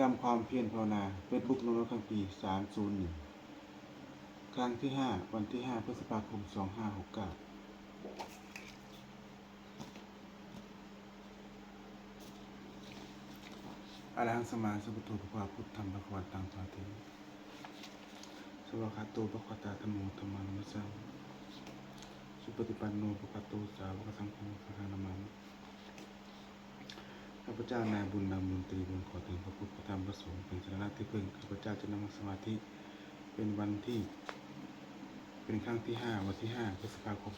กรรมความเพียรภาวนา Facebook นรคัมภีร์301ครั้งที่5วันที่5พฤษภาคม2569อะระหังสัมมาสัมพุทโธภะคะวะพุทธังภะคะวันตังสวาติสวากขาโตภะคะวะตาธัมโมธัมมังนัมสสามิสุปฏิปันโนภะคะวะโตสาวกสังโฆสังฆนามามิข้าพเจ้านายบุญนามนตรีบุญขอถึงพระพุทธพระธรรมพระสงฆ์เป็นสรณะที่พึ่งข้าพเจ้าจะนำสมาธิเป็นครั้งที่5วันที่5พฤษภาคม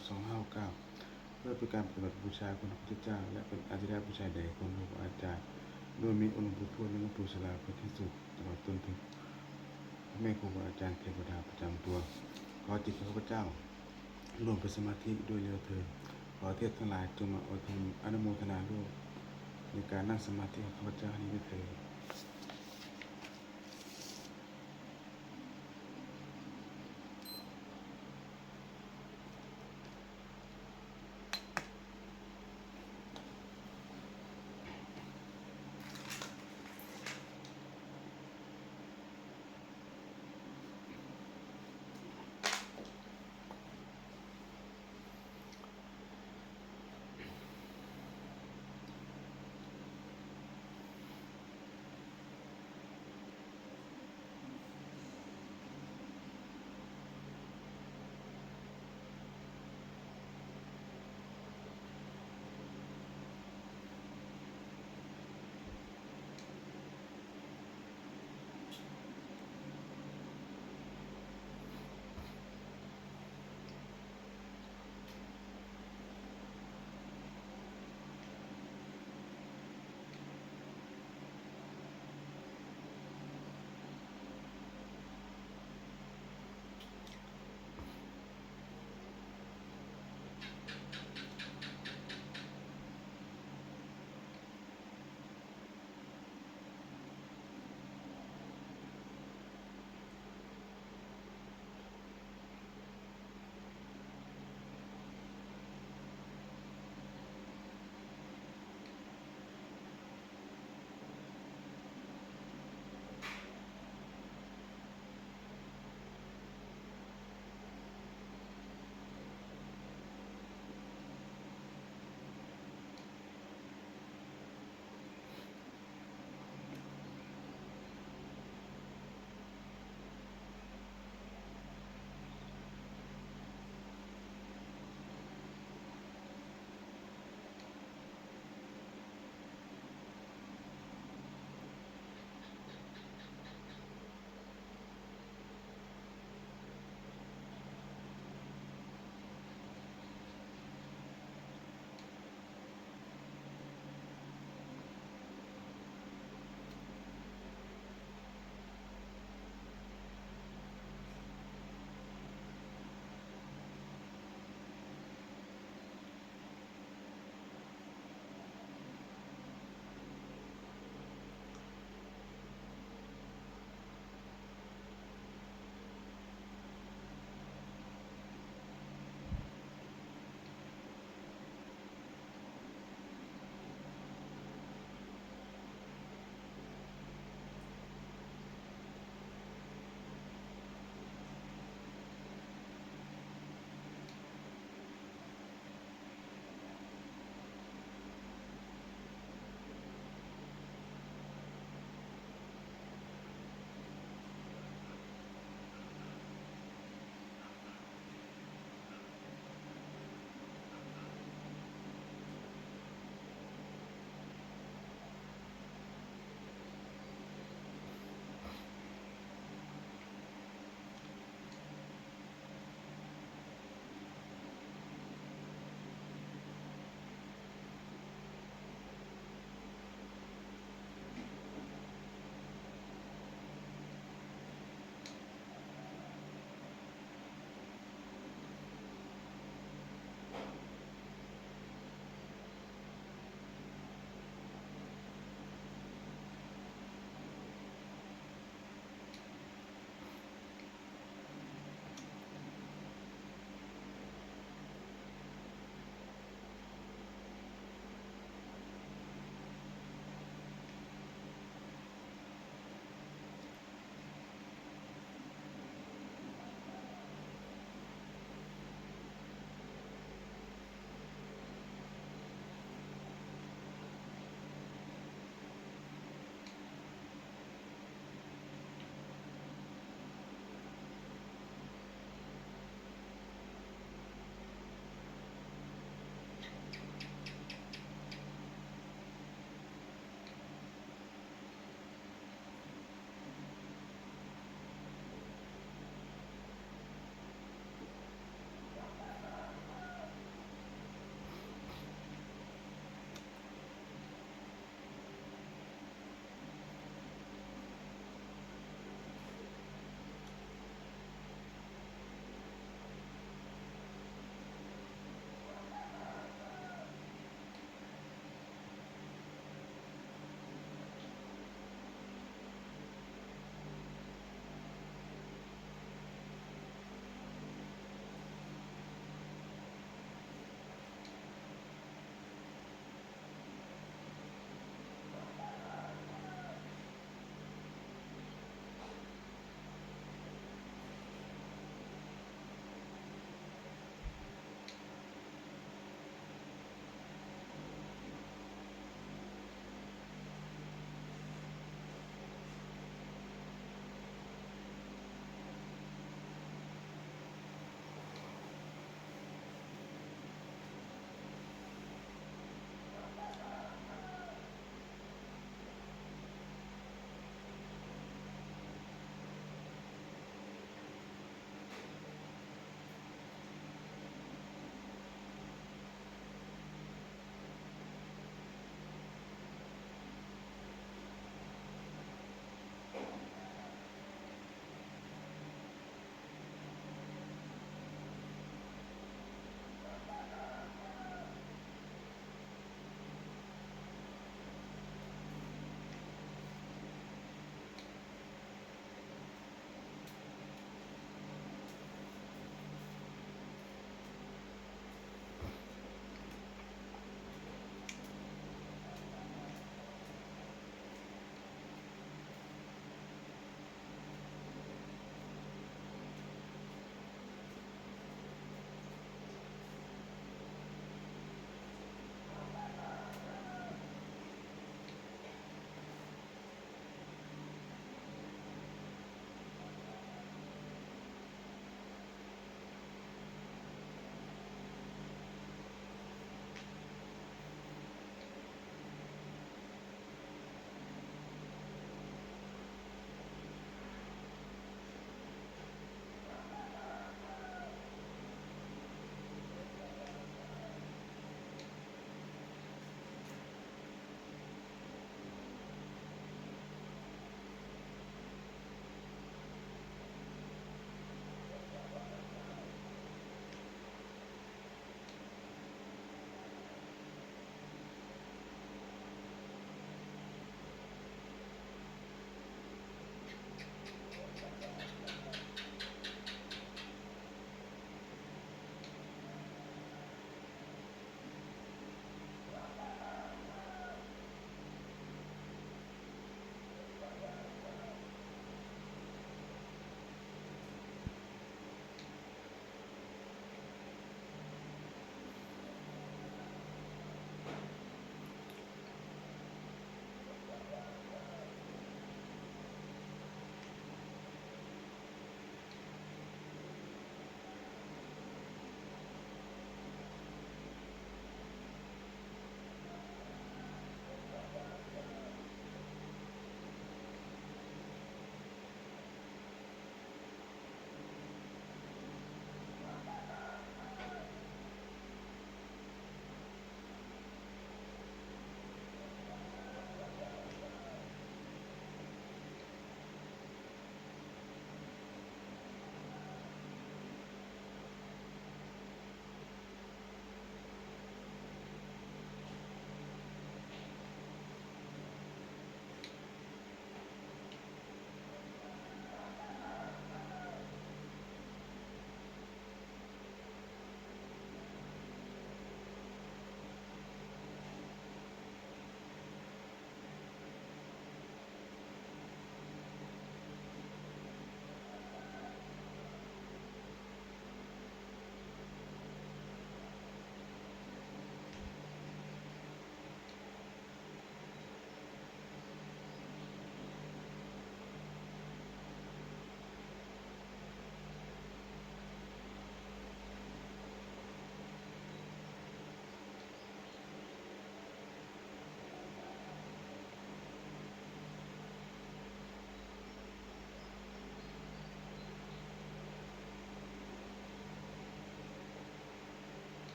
2569เพื่อเป็นการปฏิบัติบูชาคุณพระพุทธเจ้าและเป็นอาธิราชบูชาแด่คุณครูอาจารย์โดยมีองค์หลวงปู่ทวดและหลวงปู่ศิลาเป็นที่สุดตลอดจนถึงแม่ครูอาจารย์เทวดาประจำตัวขอจิตข้าพเจ้ารวมเป็นสมาธิด้วยเร็วเถิดขอเทพทั้งหลายจงมาอนุโมทนาด้วยในการนั่งสมาธิของข้าพเจ้านี้ด้วยเถิด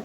ข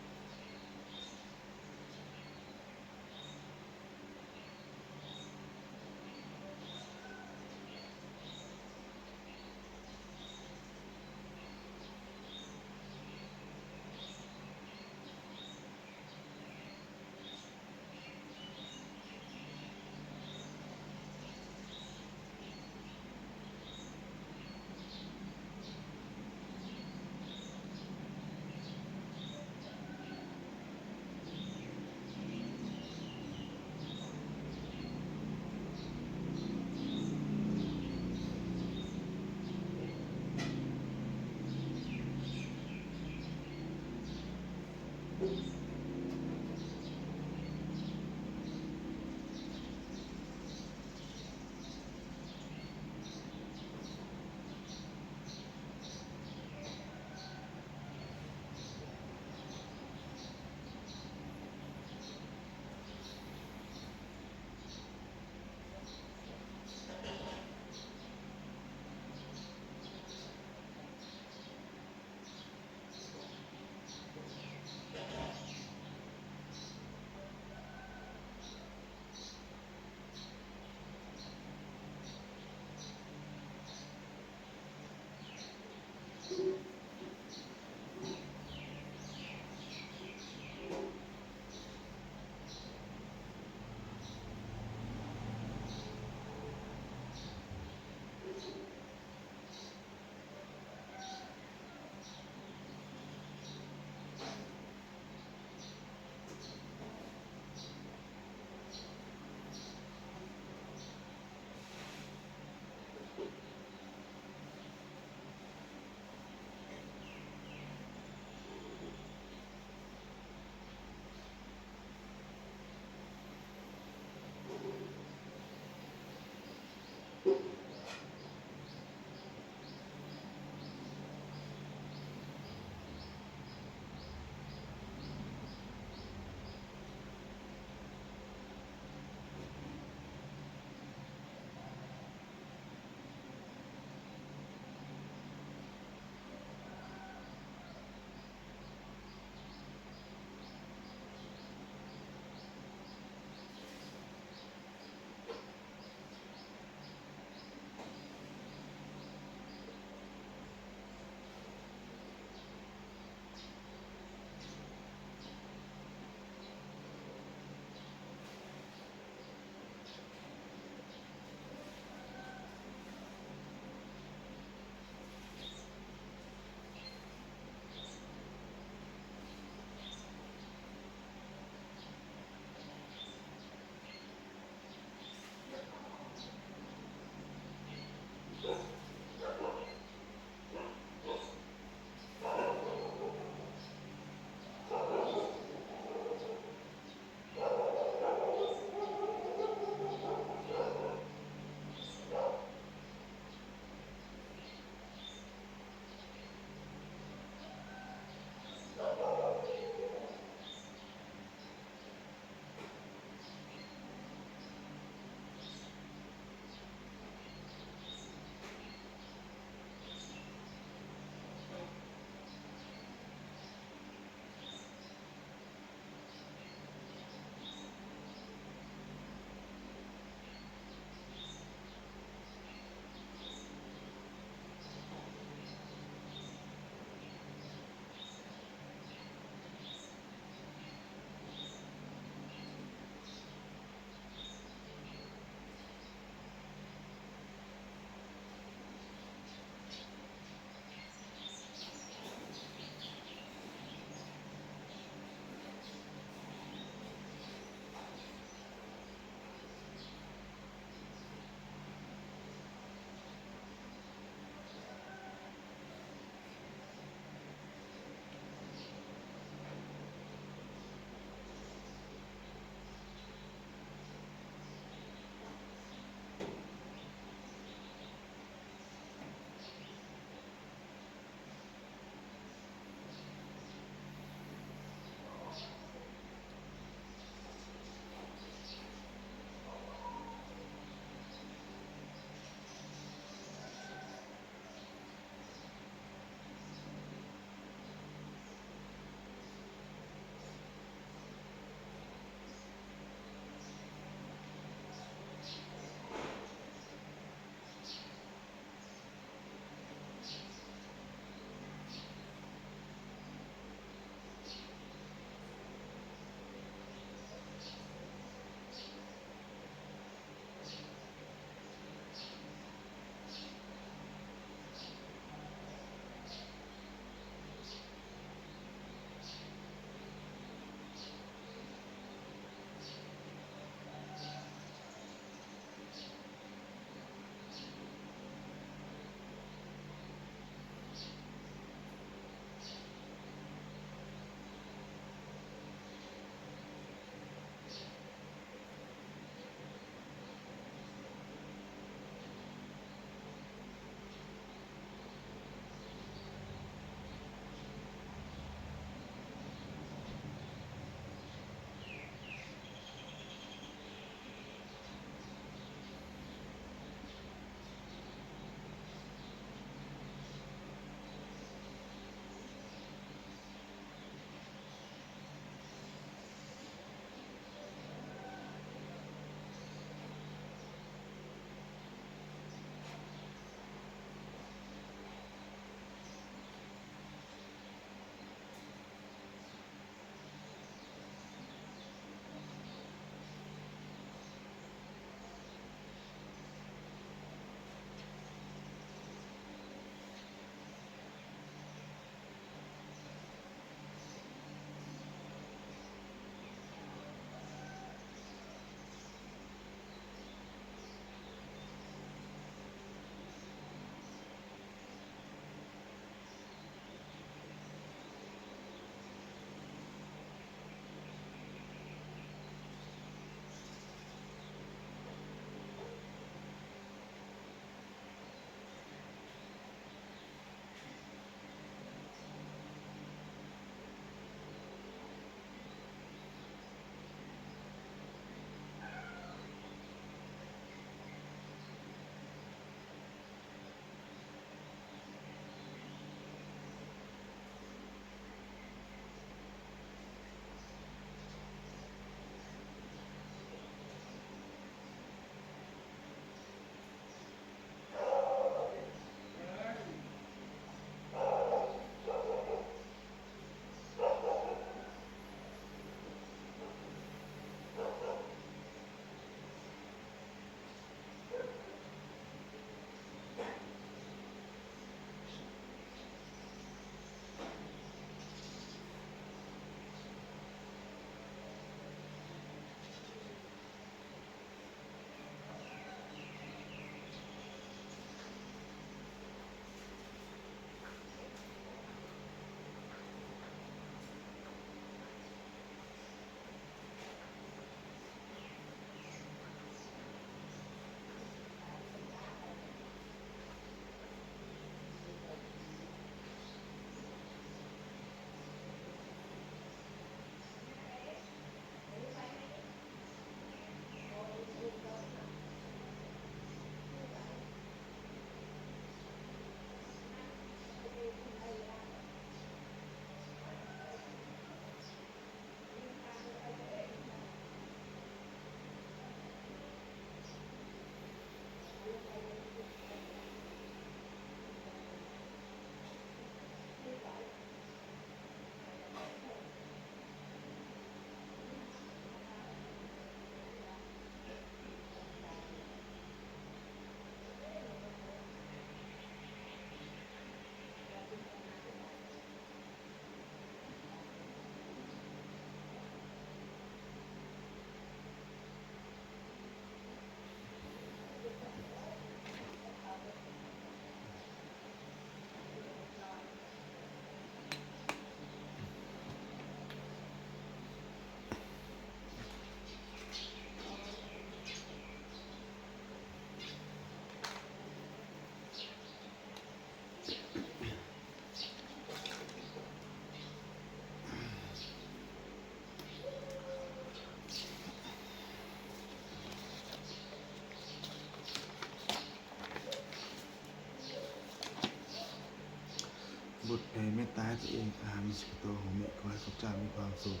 เมตตาให้ตัวเองอาหารมิสุโตโหมิขอให้ข้าพเจ้ามีความสุข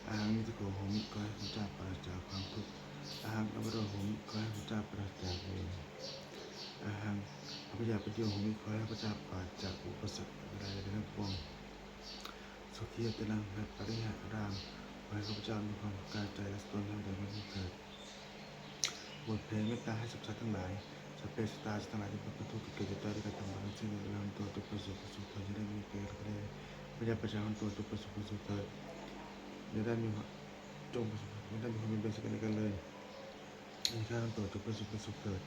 อาหารมิสุโกโหมิขอให้ข้าพเจ้าปราศจากความทุกข์อาหารอวโรโหมิขอให้ข้าพเจ้าปราศจากเวรอาหารอภิญญาปฏิโยโหมิขอให้ข้าพเจ้าปราศจากอุปสรรคใดๆทั้งปวงสุขียตนังและปริหารามขอให้ข้าพเจ้ามีความกายใจและตนให้ได้ไม่เกิดบทเพลงเมตตาให้สัพสัตว์ทั้งหลายสัพเพสตตาทั้งหลายที่เป็นทุกข์เกิดจากได้กระทำบาปซึ่งในเวลาตัวทุกประสบสุขเธอจะได้มีเกิดได้พระยาประชาชนตัวทุกประสบสุขเธอจะได้มีจงประสบจะได้มีความเป็นไปสักในกันเลยในข้าทั้งตัวทุกประสบสุขเถิด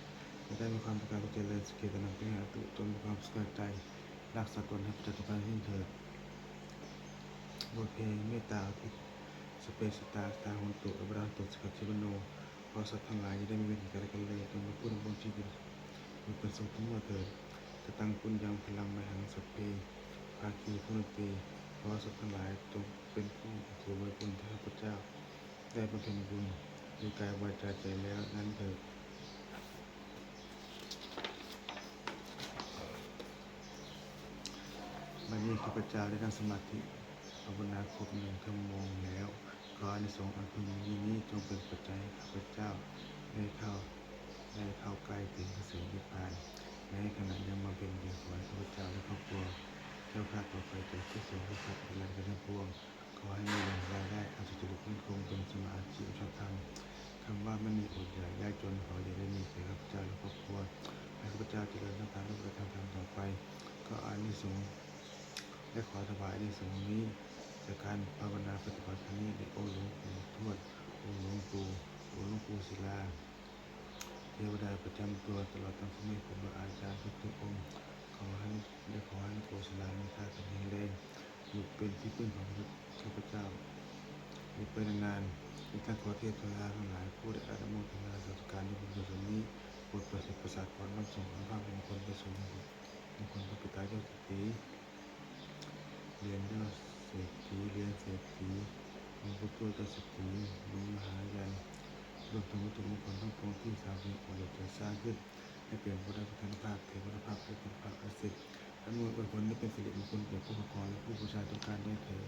จะได้มีความประกาศเจริญสกิลนำไปหาตุจนมีความสบายใจรักษาตนให้ประจักษ์การยิ่งเถิดบทเพลงเมตตาทิสเปสตาตาหุนตุอวราตุสกัดชิบโนขอสัตว์ทั้งหลายจะได้มีเวรกันเลยจนมาพูดบนชีวิตมีประสบทั้งหมดเถิดกระตังปุญญังพลังมหังสเปภาคีพุนตีขอสัตว์ทั้งหลายจงเป็นผู้ถือไว้บุญที่ข้าพเจ้าได้บำเพ็ญบุญด้วยกายวาจาใจแล้วนั้นเถิดบัดนี้ข้าพเจ้าได้นั่งสมาธิภาวนาครบ1 ชั่วโมงแล้วขออานิสงส์อันพึงมีนี้จงเป็นปัจจัยให้ข้าพเจ้าได้เข้าใกล้ถึงเกษมนิพพานในขณะยังมาเป็นอยู่ขอให้ข้าพเจ้าและครอบครัวเจ้าข้าต่อไปจากที่สูงที่สุดเป็นแรงกระทั่งพวงขอให้มีรายได้อันสุจริตมั่นคงเป็นสมาธิชอบธรรมคำว่าไม่มีอดอยากยากจนขออย่าได้มีแก่ข้าพเจ้าและครอบครัวให้ข้าพเจ้าเจริญทั้งทางและประทำธรรมต่อไปก็อานิสงส์และขอถวายอานิสงส์นี้จากการภาวนาปฏิบัติครั้งนี้ในองค์หลวงปู่ทวดองค์หลวงปู่ศิลาเทวดาประจำตัวตลอดทั้งสมัยครูบาอาจารย์ทุกองค์ขอให้หลวงปู่ศิลามีท่าเป็นแห่งแรงอยู่เป็นที่พึ่งของข้าพเจ้าอยู่ไปนานๆมีการขอเทศนาทั้งหลายผู้ได้อนุโมทนาสาธุการในบุญกุศลนี้โปรดประสิทธิ์ประสาทขอน้อมส่งอภาพมงคลไปสู่มงคลพระปิตายอดสีเรียนยอดเศรษฐีเรียนเศรษฐีหลวงปู่ทวดเจ้าเศรษฐีหลวงมหายันรวมถึงวัตถุมงคลทั้งปวงที่สาวกโอรสจะสร้างขึ้นให้เปลี่ยนพุทธพุทธภาพเทวภาพให้เป็นภาพอัศจรรย์อนุโมทนาผลได้เป็นสิริมงคลแก่ผู้ปกครองและผู้บูชาทุกการได้เถิด